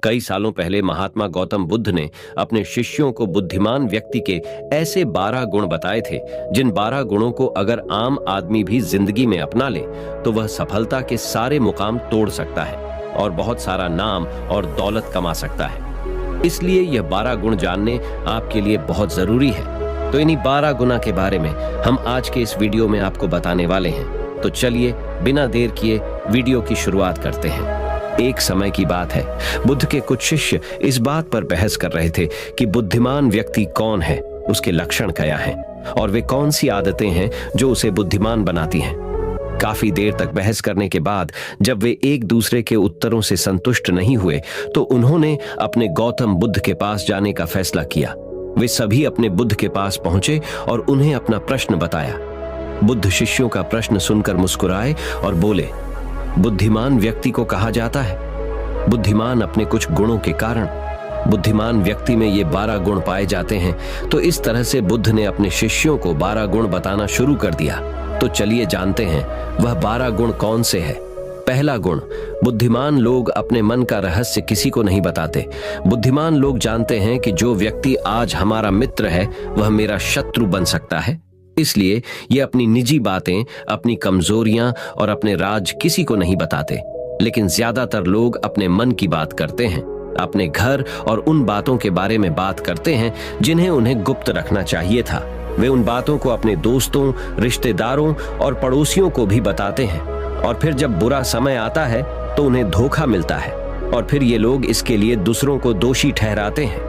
कई सालों पहले महात्मा गौतम बुद्ध ने अपने शिष्यों को बुद्धिमान व्यक्ति के ऐसे 12 गुण बताए थे, जिन 12 गुणों को अगर आम आदमी भी जिंदगी में अपना ले तो वह सफलता के सारे मुकाम तोड़ सकता है और बहुत सारा नाम और दौलत कमा सकता है। इसलिए यह 12 गुण जानने आपके लिए बहुत जरूरी है। तो इन्हीं 12 गुणों के बारे में हम आज के इस वीडियो में आपको बताने वाले हैं। तो चलिए बिना देर किए वीडियो की शुरुआत करते हैं। एक समय की बात है, बुद्ध के कुछ शिष्य इस बात पर बहस कर रहे थे कि बुद्धिमान व्यक्ति कौन है, उसके लक्षण क्या हैं और वे कौन सी आदतें हैं जो उसे बुद्धिमान बनाती हैं। काफी देर तक बहस करने के बाद जब वे एक दूसरे के उत्तरों से संतुष्ट नहीं हुए तो उन्होंने अपने गौतम बुद्ध के पास जाने का फैसला किया। वे सभी अपने बुद्ध के पास पहुंचे और उन्हें अपना प्रश्न बताया। बुद्ध शिष्यों का प्रश्न सुनकर मुस्कुराए और बोले, बुद्धिमान व्यक्ति को कहा जाता है बुद्धिमान अपने कुछ गुणों के कारण। बुद्धिमान व्यक्ति में ये 12 गुण पाए जाते हैं। तो इस तरह से बुद्ध ने अपने शिष्यों को 12 गुण बताना शुरू कर दिया। तो चलिए जानते हैं वह 12 गुण कौन से हैं। पहला गुण, बुद्धिमान लोग अपने मन का रहस्य किसी को नहीं बताते। बुद्धिमान लोग जानते हैं कि जो व्यक्ति आज हमारा मित्र है वह मेरा शत्रु बन सकता है, इसलिए ये अपनी निजी बातें, अपनी कमजोरियां और अपने राज किसी को नहीं बताते। लेकिन ज्यादातर लोग अपने मन की बात करते हैं, अपने घर और उन बातों के बारे में बात करते हैं जिन्हें उन्हें गुप्त रखना चाहिए था। वे उन बातों को अपने दोस्तों, रिश्तेदारों और पड़ोसियों को भी बताते हैं और फिर जब बुरा समय आता है तो उन्हें धोखा मिलता है और फिर ये लोग इसके लिए दूसरों को दोषी ठहराते हैं।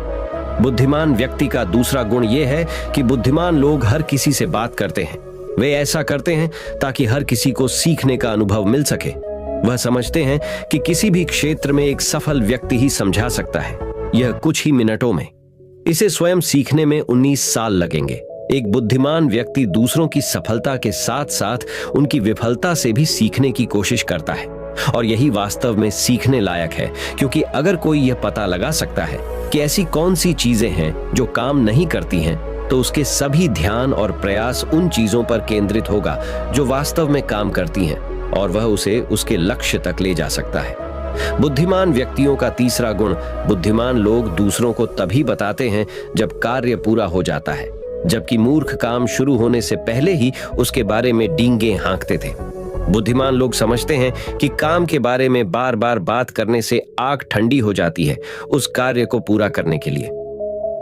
बुद्धिमान व्यक्ति का दूसरा गुण यह है कि बुद्धिमान लोग हर किसी से बात करते हैं। वे ऐसा करते हैं ताकि हर किसी को सीखने का अनुभव मिल सके। वह समझते हैं कि किसी भी क्षेत्र में एक सफल व्यक्ति ही समझा सकता है, यह कुछ ही मिनटों में। इसे स्वयं सीखने में 19 साल लगेंगे। एक बुद्धिमान व्यक्ति दूसरों की सफलता के साथ साथ उनकी विफलता से भी सीखने की कोशिश करता है और यही वास्तव में सीखने लायक है, क्योंकि अगर कोई यह पता लगा सकता है कि ऐसी कौन सी चीजें हैं जो काम नहीं करती हैं, तो उसके सभी ध्यान और प्रयास उन चीजों पर केंद्रित होगा जो वास्तव में काम करती हैं और वह उसे उसके लक्ष्य तक ले जा सकता है। बुद्धिमान व्यक्तियों का तीसरा गुण, बुद्धिमान लोग दूसरों को तभी बताते हैं जब कार्य पूरा हो जाता है, जबकि मूर्ख काम शुरू होने से पहले ही उसके बारे में डींगे हाँकते थे। बुद्धिमान लोग समझते हैं कि काम के बारे में बार बार बात करने से आग ठंडी हो जाती है उस कार्य को पूरा करने के लिए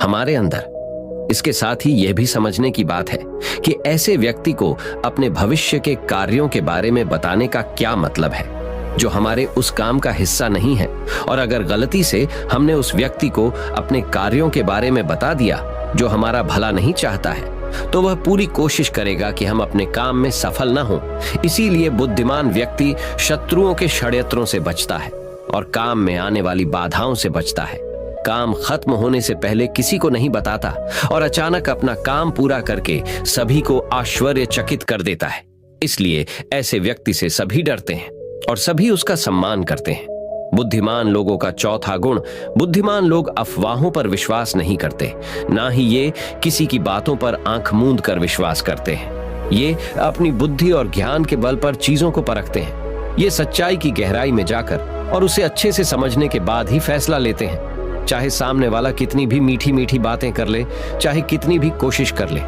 हमारे अंदर। इसके साथ ही यह भी समझने की बात है कि ऐसे व्यक्ति को अपने भविष्य के कार्यों के बारे में बताने का क्या मतलब है जो हमारे उस काम का हिस्सा नहीं है। और अगर गलती से हमने उस व्यक्ति को अपने कार्यों के बारे में बता दिया जो हमारा भला नहीं चाहता है, तो वह पूरी कोशिश करेगा कि हम अपने काम में सफल न हों। इसीलिए बुद्धिमान व्यक्ति शत्रुओं के षड्यंत्रों से बचता है और काम में आने वाली बाधाओं से बचता है। काम खत्म होने से पहले किसी को नहीं बताता और अचानक अपना काम पूरा करके सभी को आश्चर्यचकित कर देता है। इसलिए ऐसे व्यक्ति से सभी डरते हैं और सभी उसका सम्मान करते हैं। बुद्धिमान लोगों का चौथा गुण, बुद्धिमान लोग अफवाहों पर विश्वास नहीं करते, ना ही ये किसी की बातों पर आंख मूंद कर विश्वास करते हैं। ये अपनी बुद्धि और ज्ञान के बल पर चीजों को परखते हैं। ये सच्चाई की गहराई में जाकर और उसे अच्छे से समझने के बाद ही फैसला लेते हैं, चाहे सामने वाला कितनी भी मीठी मीठी बातें कर ले, चाहे कितनी भी कोशिश कर ले।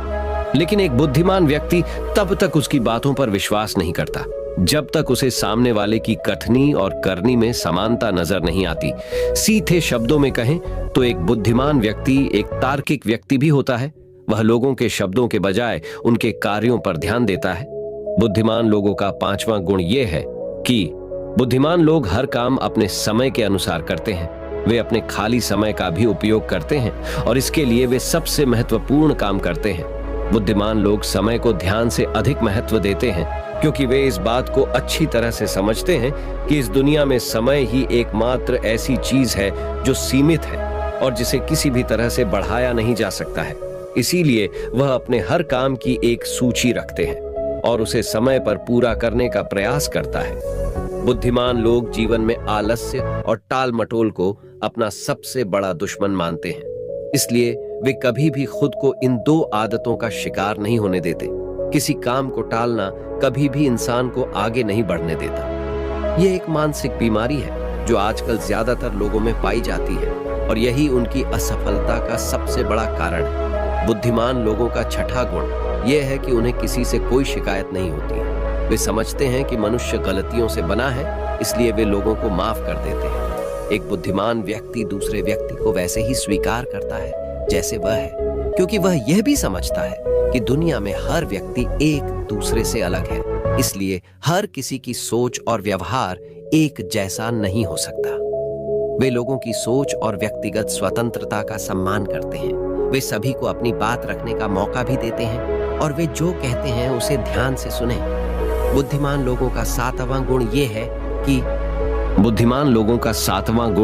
लेकिन एक बुद्धिमान व्यक्ति तब तक उसकी बातों पर विश्वास नहीं करता जब तक उसे सामने वाले की कथनी और करनी में समानता नजर नहीं आती। सीधे शब्दों में कहें तो एक बुद्धिमान व्यक्ति एक तार्किक व्यक्ति भी होता है। वह लोगों के शब्दों के बजाय उनके कार्यों पर ध्यान देता है। बुद्धिमान लोगों का पांचवा गुण यह है कि बुद्धिमान लोग हर काम अपने समय के अनुसार करते हैं। वे अपने खाली समय का भी उपयोग करते हैं और इसके लिए वे सबसे महत्वपूर्ण काम करते हैं। बुद्धिमान लोग समय को ध्यान से अधिक महत्व देते हैं, क्योंकि वे इस बात को अच्छी तरह से समझते हैं कि इस दुनिया में समय ही एकमात्र ऐसी चीज है जो सीमित है और जिसे किसी भी तरह से बढ़ाया नहीं जा सकता है। इसीलिए वह अपने हर काम की एक सूची रखते हैं और उसे समय पर पूरा करने का प्रयास करता है। बुद्धिमान लोग जीवन में आलस्य और टाल मटोल को अपना सबसे बड़ा दुश्मन मानते हैं। इसलिए वे कभी भी खुद को इन दो आदतों का शिकार नहीं होने देते। किसी काम को टालना कभी भी इंसान को आगे नहीं बढ़ने देता। यह एक मानसिक बीमारी है जो आजकल ज्यादातर लोगों में पाई जाती है, और यही उनकी असफलता का सबसे बड़ा कारण है। बुद्धिमान लोगों का छठा गुण यह है कि उन्हें किसी से कोई शिकायत नहीं होती। वे समझते हैं कि मनुष्य गलतियों से बना है, इसलिए वे लोगों को माफ कर देते हैं। एक बुद्धिमान व्यक्ति दूसरे व्यक्ति को वैसे ही स्वीकार करता है जैसे वह है, क्योंकि वह यह भी समझता है कि दुनिया में हर व्यक्ति एक दूसरे से अलग है, इसलिए हर किसी की सोच और व्यवहार एक जैसा नहीं हो सकता। वे लोगों की सोच और व्यक्तिगत स्वतंत्रता का सम्मान करते हैं। वे सभी को अपनी बात रखने का मौका भी देते हैं और वे जो कहते हैं उसे ध्यान से सुने। बुद्धिमान लोगों का सातवां गुण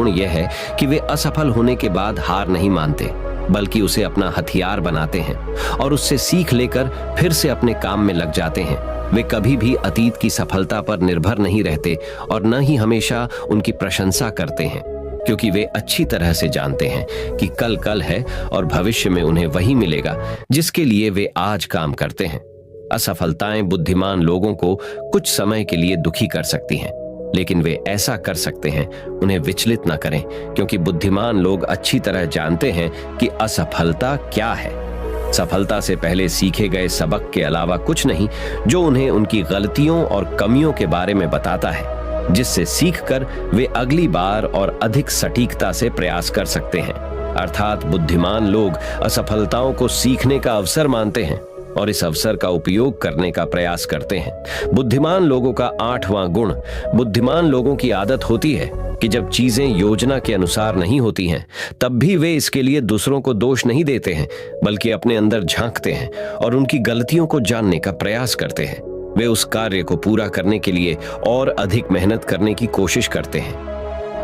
यह है कि वे असफल होने के बाद हार नहीं मानते, बल्कि उसे अपना हथियार बनाते हैं और उससे सीख लेकर फिर से अपने काम में लग जाते हैं। वे कभी भी अतीत की सफलता पर निर्भर नहीं रहते और न ही हमेशा उनकी प्रशंसा करते हैं, क्योंकि वे अच्छी तरह से जानते हैं कि कल है और भविष्य में उन्हें वही मिलेगा जिसके लिए वे आज काम करते हैं। असफलताएं बुद्धिमान लोगों को कुछ समय के लिए दुखी कर सकती हैं, लेकिन वे ऐसा कर सकते हैं, उन्हें विचलित न करें, क्योंकि बुद्धिमान लोग अच्छी तरह जानते हैं कि असफलता क्या है। सफलता से पहले सीखे गए सबक के अलावा कुछ नहीं, जो उन्हें उनकी गलतियों और कमियों के बारे में बताता है, जिससे सीखकर वे अगली बार और अधिक सटीकता से प्रयास कर सकते हैं। अर्थात बुद्धिमान लोग असफलताओं को सीखने का अवसर मानते हैं और इस अवसर का उपयोग करने का प्रयास करते हैं। बुद्धिमान लोगों का आठवां गुण, बुद्धिमान लोगों की आदत होती है कि जब चीजें योजना के अनुसार नहीं होती हैं, तब भी वे इसके लिए दूसरों को दोष नहीं देते हैं, बल्कि अपने अंदर झांकते हैं और उनकी गलतियों को जानने का प्रयास करते हैं। वे उस कार्य को पूरा करने के लिए और अधिक मेहनत करने की कोशिश करते हैं।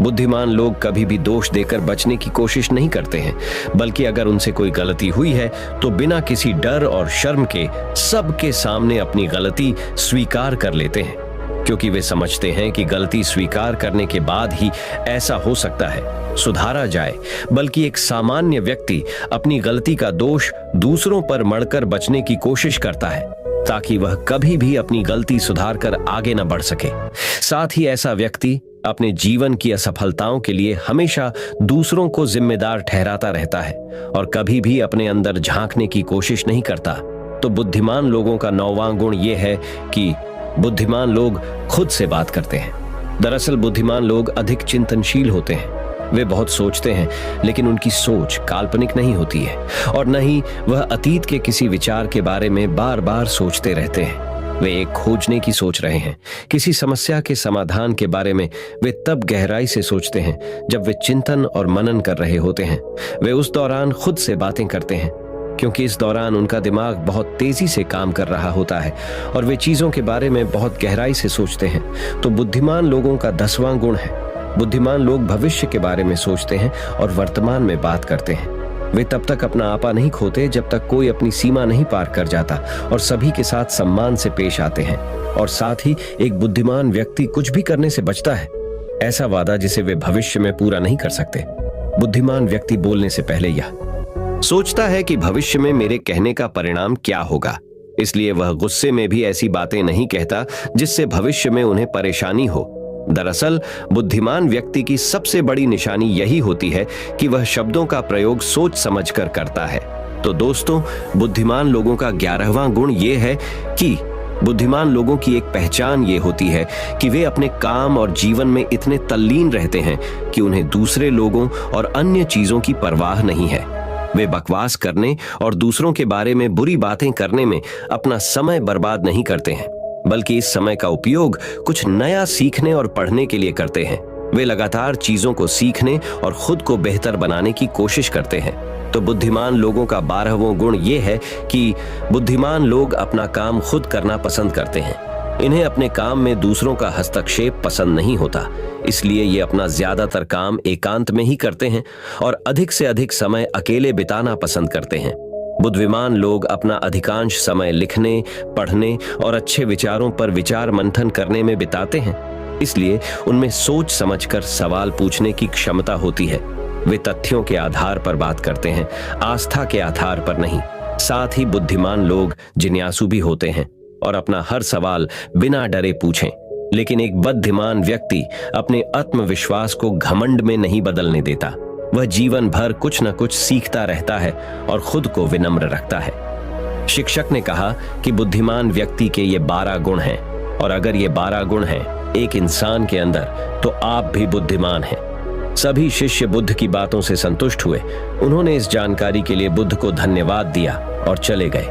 बुद्धिमान लोग कभी भी दोष देकर बचने की कोशिश नहीं करते हैं, बल्कि अगर उनसे कोई गलती हुई है तो बिना किसी डर और शर्म के सबके सामने अपनी गलती स्वीकार कर लेते हैं, क्योंकि वे समझते हैं कि गलती स्वीकार करने के बाद ही ऐसा हो सकता है सुधारा जाए। बल्कि एक सामान्य व्यक्ति अपनी गलती का दोष दूसरों पर मढ़कर बचने की कोशिश करता है, ताकि वह कभी भी अपनी गलती सुधार कर आगे न बढ़ सके। साथ ही ऐसा व्यक्ति अपने जीवन की असफलताओं के लिए हमेशा दूसरों को जिम्मेदार ठहराता रहता है और कभी भी अपने अंदर झांकने की कोशिश नहीं करता। तो बुद्धिमान लोगों का नौवां गुण यह है कि बुद्धिमान लोग खुद से बात करते हैं। दरअसल बुद्धिमान लोग अधिक चिंतनशील होते हैं। वे बहुत सोचते हैं, लेकिन उनकी सोच काल्पनिक नहीं होती है और न ही वह अतीत के किसी विचार के बारे में बार बार सोचते रहते हैं। वे एक खोजने की सोच रहे हैं। किसी समस्या के समाधान के बारे में वे तब गहराई से सोचते हैं जब वे चिंतन और मनन कर रहे होते हैं। वे उस दौरान खुद से बातें करते हैं, क्योंकि इस दौरान उनका दिमाग बहुत तेजी से काम कर रहा होता है और वे चीजों के बारे में बहुत गहराई से सोचते हैं। तो बुद्धिमान लोगों का 10वां गुण है, बुद्धिमान लोग भविष्य के बारे में सोचते हैं और वर्तमान में बात करते हैं। वे तब तक अपना आपा नहीं खोते जब तक कोई अपनी सीमा नहीं पार कर जाता और सभी के साथ सम्मान से पेश आते हैं। और साथ ही एक बुद्धिमान व्यक्ति कुछ भी करने से बचता है, ऐसा वादा जिसे वे भविष्य में पूरा नहीं कर सकते। बुद्धिमान व्यक्ति बोलने से पहले यह सोचता है कि भविष्य में मेरे कहने का परिणाम क्या होगा, इसलिए वह गुस्से में भी ऐसी बातें नहीं कहता जिससे भविष्य में उन्हें परेशानी हो। दरअसल बुद्धिमान व्यक्ति की सबसे बड़ी निशानी यही होती है कि वह शब्दों का प्रयोग सोच समझकर करता है। तो दोस्तों, बुद्धिमान लोगों का 11वां गुण यह है कि बुद्धिमान लोगों की एक पहचान ये होती है कि वे अपने काम और जीवन में इतने तल्लीन रहते हैं कि उन्हें दूसरे लोगों और अन्य चीजों की परवाह नहीं है। वे बकवास करने और दूसरों के बारे में बुरी बातें करने में अपना समय बर्बाद नहीं करते हैं, बल्कि इस समय का उपयोग कुछ नया सीखने और पढ़ने के लिए करते हैं। वे लगातार चीजों को सीखने और खुद को बेहतर बनाने की कोशिश करते हैं। तो बुद्धिमान लोगों का 12वां गुण यह है कि बुद्धिमान लोग अपना काम खुद करना पसंद करते हैं। इन्हें अपने काम में दूसरों का हस्तक्षेप पसंद नहीं होता, इसलिए ये अपना ज्यादातर काम एकांत में ही करते हैं और अधिक से अधिक समय अकेले बिताना पसंद करते हैं। बुद्धिमान लोग अपना अधिकांश समय लिखने, पढ़ने और अच्छे विचारों पर विचार मंथन करने में बिताते हैं, इसलिए उनमें सोच समझकर सवाल पूछने की क्षमता होती है। वे तथ्यों के आधार पर बात करते हैं, आस्था के आधार पर नहीं। साथ ही बुद्धिमान लोग जिज्ञासु भी होते हैं और अपना हर सवाल बिना डरे पूछें। लेकिन एक बुद्धिमान व्यक्ति अपने आत्मविश्वास को घमंड में नहीं बदलने देता। वह जीवन भर कुछ न कुछ सीखता रहता है और खुद को विनम्र रखता है। शिक्षक ने कहा कि बुद्धिमान व्यक्ति के ये 12 गुण हैं, और अगर ये 12 गुण हैं एक इंसान के अंदर, तो आप भी बुद्धिमान हैं। सभी शिष्य बुद्ध की बातों से संतुष्ट हुए। उन्होंने इस जानकारी के लिए बुद्ध को धन्यवाद दिया और चले गए।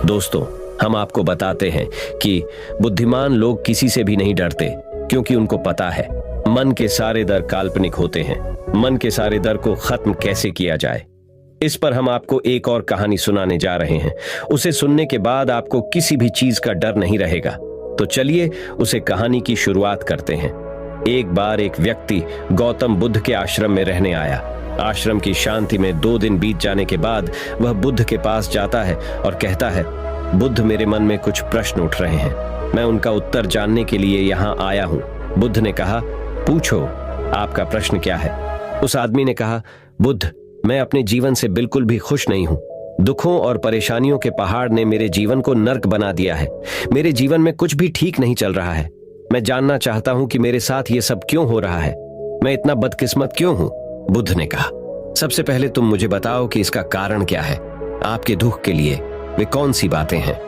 दोस्तों, हम आपको बताते हैं कि बुद्धिमान लोग किसी से भी नहीं डरते, क्योंकि उनको पता है मन के सारे डर काल्पनिक होते हैं। मन के सारे डर को खत्म कैसे किया जाए, इस पर हम आपको एक और कहानी सुनाने जा रहे हैं। उसे सुनने के बाद आपको किसी भी चीज का डर नहीं रहेगा। तो चलिए उसे कहानी की शुरुआत करते हैं। एक बार एक व्यक्ति गौतम बुद्ध के आश्रम में रहने आया। आश्रम की शांति में 2 दिन बीत जाने के बाद वह बुद्ध के पास जाता है और कहता है, बुद्ध, मेरे मन में कुछ प्रश्न उठ रहे हैं। मैं उनका उत्तर जानने के लिए यहाँ आया हूँ। बुद्ध ने कहा, पूछो, आपका प्रश्न क्या है? उस आदमी ने कहा, बुद्ध, मैं अपने जीवन से बिल्कुल भी खुश नहीं हूँ। दुखों और परेशानियों के पहाड़ ने मेरे जीवन को नर्क बना दिया है। मेरे जीवन में कुछ भी ठीक नहीं चल रहा है। मैं जानना चाहता हूँ कि मेरे साथ ये सब क्यों हो रहा है। मैं इतना बदकिस्मत क्यों हूँ? बुद्ध ने कहा, सबसे पहले तुम मुझे बताओ कि इसका कारण क्या है। आपके दुख के लिए वे कौन सी बातें हैं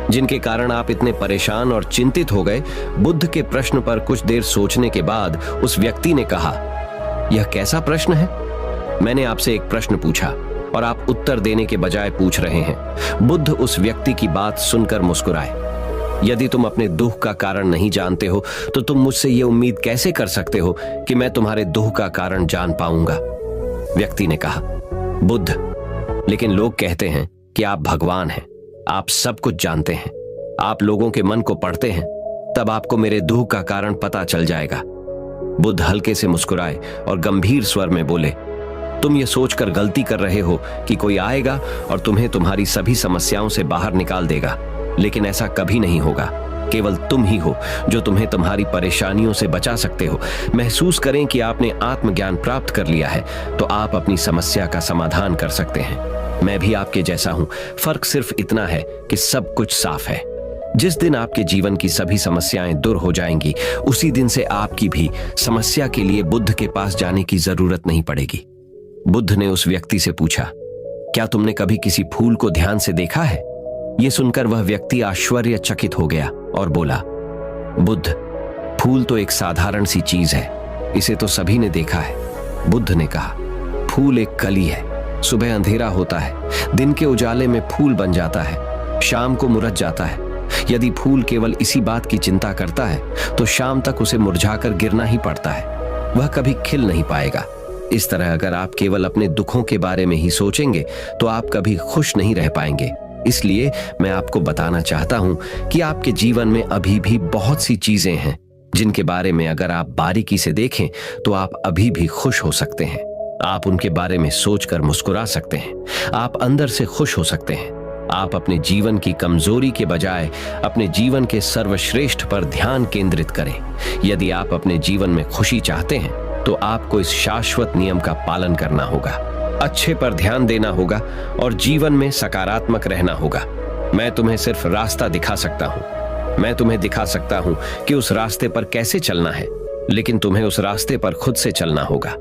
जिनके कारण आप इतने परेशान और चिंतित हो गए? बुद्ध के प्रश्न पर कुछ देर सोचने के बाद उस व्यक्ति ने कहा, यह कैसा प्रश्न है? मैंने आपसे एक प्रश्न पूछा और आप उत्तर देने के बजाय पूछ रहे हैं। बुद्ध उस व्यक्ति की बात सुनकर मुस्कुराए। यदि तुम अपने दुख का कारण नहीं जानते हो, तो तुम मुझसे यह उम्मीद कैसे कर सकते हो कि मैं तुम्हारे दुख का कारण जान पाऊंगा? व्यक्ति ने कहा, बुद्ध, लेकिन लोग कहते हैं कि आप भगवान हैं, आप सब कुछ जानते हैं, आप लोगों के मन को पढ़ते हैं, तब आपको मेरे दुख का कारण पता चल जाएगा। बुद्ध हल्के से मुस्कुराए और गंभीर स्वर में बोले, तुम ये सोचकर गलती कर रहे हो कि कोई आएगा और तुम्हें तुम्हारी सभी समस्याओं से बाहर निकाल देगा, लेकिन ऐसा कभी नहीं होगा। केवल तुम ही हो जो तुम्हें तुम्हारी परेशानियों से बचा सकते हो। महसूस करें कि आपने आत्मज्ञान प्राप्त कर लिया है, तो आप अपनी समस्या का समाधान कर सकते हैं। मैं भी आपके जैसा हूं, फर्क सिर्फ इतना है कि सब कुछ साफ है। जिस दिन आपके जीवन की सभी समस्याएं दूर हो जाएंगी, उसी दिन से आपकी भी समस्या के लिए बुद्ध के पास जाने की जरूरत नहीं पड़ेगी। बुद्ध ने उस व्यक्ति से पूछा, क्या तुमने कभी किसी फूल को ध्यान से देखा है? यह सुनकर वह व्यक्ति आश्चर्यचकित हो गया और बोला, बुद्ध, फूल तो एक साधारण सी चीज है, इसे तो सभी ने देखा है। बुद्ध ने कहा, फूल एक कली है। सुबह अंधेरा होता है, दिन के उजाले में फूल बन जाता है, शाम को मुरझ जाता है। यदि फूल केवल इसी बात की चिंता करता है, तो शाम तक उसे मुरझाकर गिरना ही पड़ता है, वह कभी खिल नहीं पाएगा। इस तरह अगर आप केवल अपने दुखों के बारे में ही सोचेंगे, तो आप कभी खुश नहीं रह पाएंगे। इसलिए मैं आपको बताना चाहता हूं कि आपके जीवन में अभी भी बहुत सी चीजें हैं जिनके बारे में अगर आप बारीकी से देखें, तो आप अभी भी खुश हो सकते हैं। आप उनके बारे में सोचकर मुस्कुरा सकते हैं। आप अंदर से खुश हो सकते हैं। आप अपने जीवन की कमजोरी के बजाय अपने जीवन के सर्वश्रेष्ठ पर ध्यान केंद्रित करें। यदि आप अपने जीवन में खुशी चाहते हैं, तो आपको इस शाश्वत नियम का पालन करना होगा, अच्छे पर ध्यान देना होगा और जीवन में सकारात्मक रहना होगा। मैं तुम्हें सिर्फ रास्ता दिखा सकता हूं। मैं तुम्हें दिखा सकता हूं कि उस रास्ते पर कैसे चलना है, लेकिन तुम्हें उस रास्ते पर खुद से चलना होगा।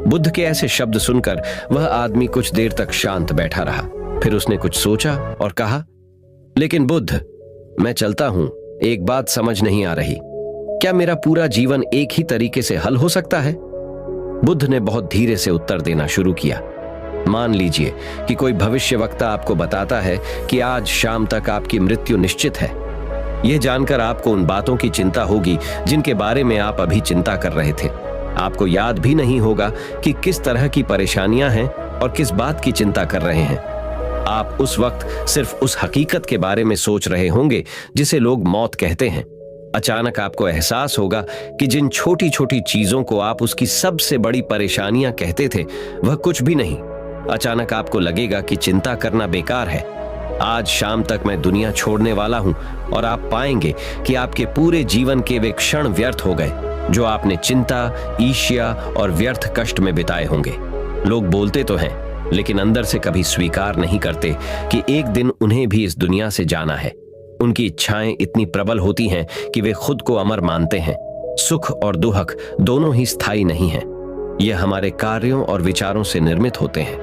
बुद्ध के ऐसे शब्द सुनकर वह आदमी कुछ देर तक शांत बैठा रहा। फिर उसने कुछ सोचा और कहा, लेकिन बुद्ध, मैं चलता हूं, एक बात समझ नहीं आ रही, क्या मेरा पूरा जीवन एक ही तरीके से हल हो सकता है? बुद्ध ने बहुत धीरे से उत्तर देना शुरू किया। मान लीजिए कि कोई भविष्यवक्ता आपको बताता है कि आज शाम तक आपकी मृत्यु निश्चित है। यह जानकर आपको उन बातों की चिंता होगी जिनके बारे में आप अभी चिंता कर रहे थे। आपको याद भी नहीं होगा कि किस तरह की परेशानियां हैं और किस बात की चिंता कर रहे हैं। आप उस वक्त सिर्फ उस हकीकत के बारे में सोच रहे होंगे जिसे लोग मौत कहते हैं। अचानक आपको एहसास होगा कि जिन छोटी छोटी चीजों को आप उसकी सबसे बड़ी परेशानियां कहते थे, वह कुछ भी नहीं। अचानक आपको लगेगा कि चिंता करना बेकार है। आज शाम तक मैं दुनिया छोड़ने वाला हूं और आप पाएंगे कि आपके पूरे जीवन के वे क्षण व्यर्थ हो गए जो आपने चिंता, ईर्ष्या और व्यर्थ कष्ट में बिताए होंगे। लोग बोलते तो हैं, लेकिन अंदर से कभी स्वीकार नहीं करते कि एक दिन उन्हें भी इस दुनिया से जाना है। उनकी इच्छाएं इतनी प्रबल होती हैं कि वे खुद को अमर मानते हैं। सुख और दुख दोनों ही स्थायी नहीं हैं। यह हमारे कार्यों और विचारों से निर्मित होते हैं।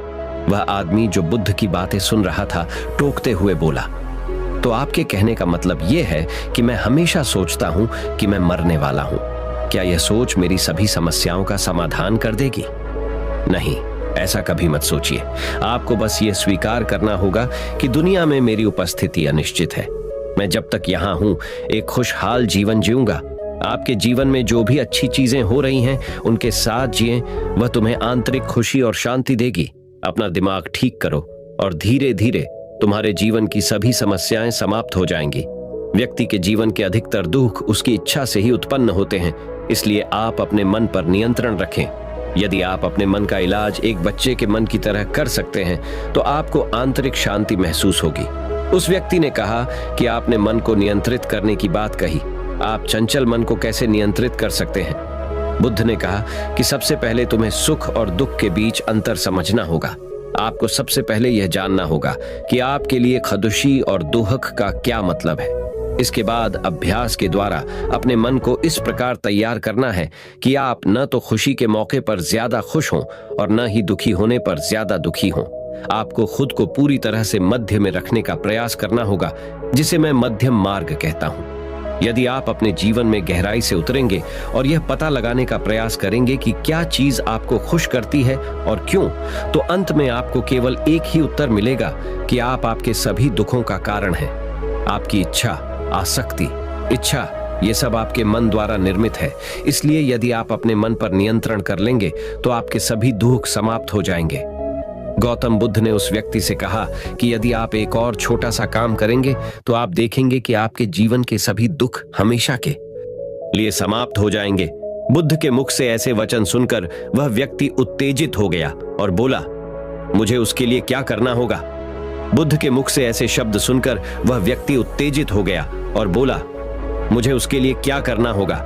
वह आदमी जो बुद्ध की बातें सुन रहा था टोकते हुए बोला, तो आपके कहने का मतलब यह है कि मैं हमेशा सोचता हूं कि मैं मरने वाला हूं। क्या यह सोच मेरी सभी समस्याओं का समाधान कर देगी? नहीं, ऐसा कभी मत सोचिए। आपको बस यह स्वीकार करना होगा कि दुनिया में मेरी उपस्थिति अनिश्चित है। मैं जब तक यहां हूं एक खुशहाल जीवन जीऊंगा। आपके जीवन में जो भी अच्छी चीजें हो रही हैं उनके साथ जिएं, वह तुम्हें आंतरिक खुशी और शांति देगी। अपना दिमाग ठीक करो और धीरे धीरे तुम्हारे जीवन की सभी समस्याएं समाप्त हो जाएंगी। व्यक्ति के जीवन के अधिकतर दुख उसकी इच्छा से ही उत्पन्न होते हैं, इसलिए आप अपने मन पर नियंत्रण रखें। यदि आप अपने मन का इलाज एक बच्चे के मन की तरह कर सकते हैं तो आपको आंतरिक शांति महसूस होगी। उस व्यक्ति ने कहा कि आपने मन को नियंत्रित करने की बात कही। आप चंचल मन को कैसे नियंत्रित कर सकते हैं? बुद्ध ने कहा कि सबसे पहले तुम्हें सुख और दुख के बीच अंतर समझना होगा। आपको सबसे पहले यह जानना होगा कि आपके लिए खुशी और दुख का क्या मतलब है। इसके बाद अभ्यास के द्वारा अपने मन को इस प्रकार तैयार करना है कि आप न तो खुशी के मौके पर ज्यादा खुश हों और न ही दुखी होने पर ज्यादा दुखी हों। आपको खुद को पूरी तरह से मध्य में रखने का प्रयास करना होगा, जिसे मैं मध्यम मार्ग कहता हूं। यदि आप अपने जीवन में गहराई से उतरेंगे और यह पता लगाने का प्रयास करेंगे कि क्या चीज आपको खुश करती है और क्यों, तो अंत में आपको केवल एक ही उत्तर मिलेगा कि आप आपके सभी दुखों का कारण हैं। आपकी इच्छा, आसक्ति, इच्छा, ये सब आपके मन द्वारा निर्मित है। इसलिए यदि आप अपने मन पर नियंत्रण कर लेंगे तो आपके सभी दुख समाप्त हो जाएंगे। गौतम बुद्ध ने उस व्यक्ति से कहा कि यदि आप एक और छोटा सा काम करेंगे तो आप देखेंगे कि आपके जीवन के सभी दुख हमेशा के लिए समाप्त हो जाएंगे। बुद्ध के मुख से ऐसे वचन सुनकर वह व्यक्ति उत्तेजित हो गया और बोला, मुझे उसके लिए क्या करना होगा? बुद्ध के मुख से ऐसे शब्द सुनकर वह व्यक्ति उत्तेजित हो गया और बोला, मुझे उसके लिए क्या करना होगा?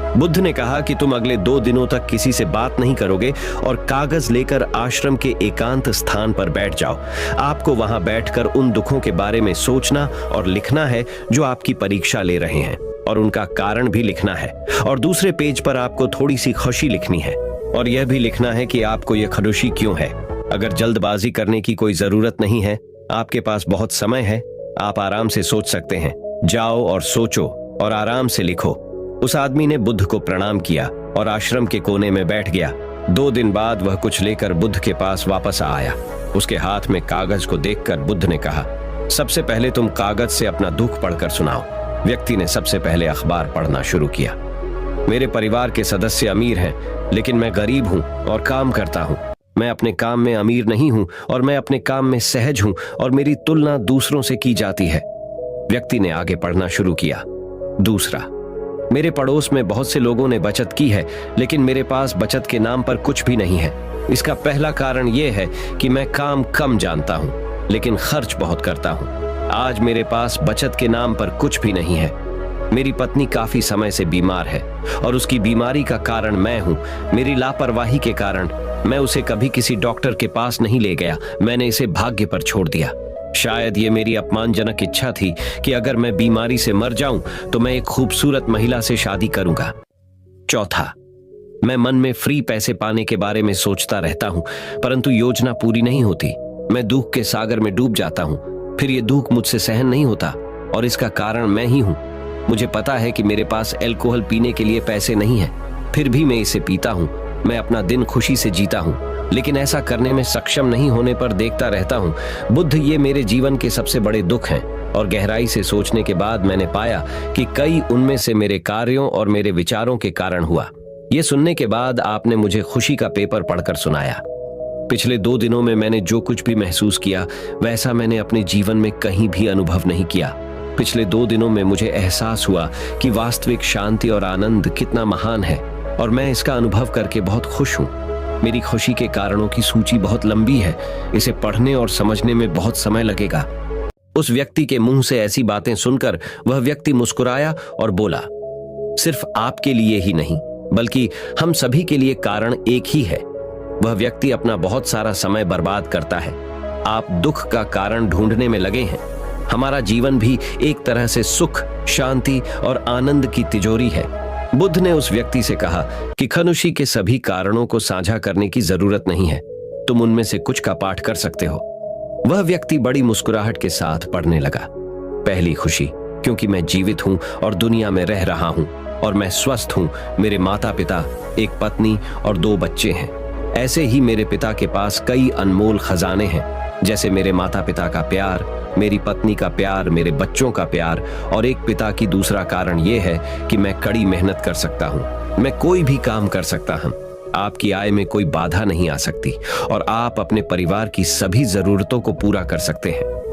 बुद्ध ने कहा कि तुम अगले 2 दिनों तक किसी से बात नहीं करोगे और कागज लेकर आश्रम के एकांत स्थान पर बैठ जाओ। आपको वहां बैठकर उन दुखों के बारे में सोचना और लिखना है जो आपकी परीक्षा ले रहे हैं, और उनका कारण भी लिखना है। और दूसरे पेज पर आपको थोड़ी सी खुशी लिखनी है और यह भी लिखना है कि आपको यह खुशी क्यों है। अगर जल्दबाजी करने की कोई जरूरत नहीं है, आपके पास बहुत समय है, आप आराम से सोच सकते हैं। जाओ और सोचो और आराम से लिखो। उस आदमी ने बुद्ध को प्रणाम किया और आश्रम के कोने में बैठ गया। 2 दिन बाद वह कुछ लेकर बुद्ध के पास वापस आया। उसके हाथ में कागज को देखकर बुद्ध ने कहा, सबसे पहले तुम कागज से अपना दुख पढ़कर सुनाओ। व्यक्ति ने सबसे पहले अखबार पढ़ना शुरू किया। मेरे परिवार के सदस्य अमीर हैं, लेकिन मैं गरीब हूं और काम करता हूं। मैं अपने काम में अमीर नहीं हूं और मैं अपने काम में सहज हूं और मेरी तुलना दूसरों से की जाती है। व्यक्ति ने आगे पढ़ना शुरू किया। दूसरा, मेरे पड़ोस में बहुत से लोगों ने बचत की है, लेकिन मेरे पास बचत के नाम पर कुछ भी नहीं है। इसका पहला कारण यह है कि मैं काम कम जानता हूं, लेकिन खर्च बहुत करता हूं। आज मेरे पास बचत के नाम पर कुछ भी नहीं है। मेरी पत्नी काफी समय से बीमार है और उसकी बीमारी का कारण मैं हूं। मेरी लापरवाही के कारण मैं उसे कभी किसी डॉक्टर के पास नहीं ले गया। मैंने इसे भाग्य पर छोड़ दिया। शायद ये मेरी अपमानजनक इच्छा थी कि अगर मैं बीमारी से मर जाऊं तो मैं एक खूबसूरत महिला से शादी करूंगा। चौथा, मैं मन में फ्री पैसे पाने के बारे में सोचता रहता हूं, परंतु योजना पूरी नहीं होती। मैं दुख के सागर में डूब जाता हूं, फिर ये दुख मुझसे सहन नहीं होता और इसका कारण मैं ही हूं। मुझे पता है कि मेरे पास अल्कोहल पीने के लिए पैसे नहीं है, फिर भी मैं इसे पीता हूं। मैं अपना दिन खुशी से जीता हूं, लेकिन ऐसा करने में सक्षम नहीं होने पर देखता रहता हूं। बुद्ध, ये मेरे जीवन के सबसे बड़े दुख हैं। और गहराई से सोचने के बाद मैंने पाया कि कई उनमें से मेरे कार्यों और मेरे विचारों के कारण हुआ। ये सुनने के बाद आपने मुझे खुशी का पेपर पढ़कर सुनाया। पिछले 2 दिनों में मैंने जो कुछ भी महसूस किया वैसा मैंने अपने जीवन में कहीं भी अनुभव नहीं किया। पिछले 2 दिनों में मुझे एहसास हुआ कि वास्तविक शांति और आनंद कितना महान है और मैं इसका अनुभव करके बहुत खुश हूं। मेरी खुशी के कारणों की सूची बहुत लंबी है। इसे पढ़ने और समझने में बहुत समय लगेगा। उस व्यक्ति के मुंह से ऐसी बातें सुनकर वह व्यक्ति मुस्कुराया और बोला, सिर्फ आपके लिए ही नहीं बल्कि हम सभी के लिए कारण एक ही है। वह व्यक्ति अपना बहुत सारा समय बर्बाद करता है। आप दुख का कारण ढूंढने में लगे हैं। हमारा जीवन भी एक तरह से सुख, शांति और आनंद की तिजोरी है। बुद्ध ने उस व्यक्ति से कहा कि खनुशी के सभी कारणों को साझा करने की जरूरत नहीं है, तुम उनमें से कुछ का पाठ कर सकते हो। वह व्यक्ति बड़ी मुस्कुराहट के साथ पढ़ने लगा। पहली खुशी, क्योंकि मैं जीवित हूं और दुनिया में रह रहा हूं और मैं स्वस्थ हूं। मेरे माता पिता, एक पत्नी और 2 बच्चे हैं। ऐसे ही मेरे पिता के पास कई अनमोल खजाने हैं, जैसे मेरे माता पिता का प्यार, मेरी पत्नी का प्यार, मेरे बच्चों का प्यार। और एक पिता की दूसरा कारण यह है कि मैं कड़ी मेहनत कर सकता हूं। मैं कोई भी काम कर सकता हूं। आपकी आय में कोई बाधा नहीं आ सकती और आप अपने परिवार की सभी जरूरतों को पूरा कर सकते हैं।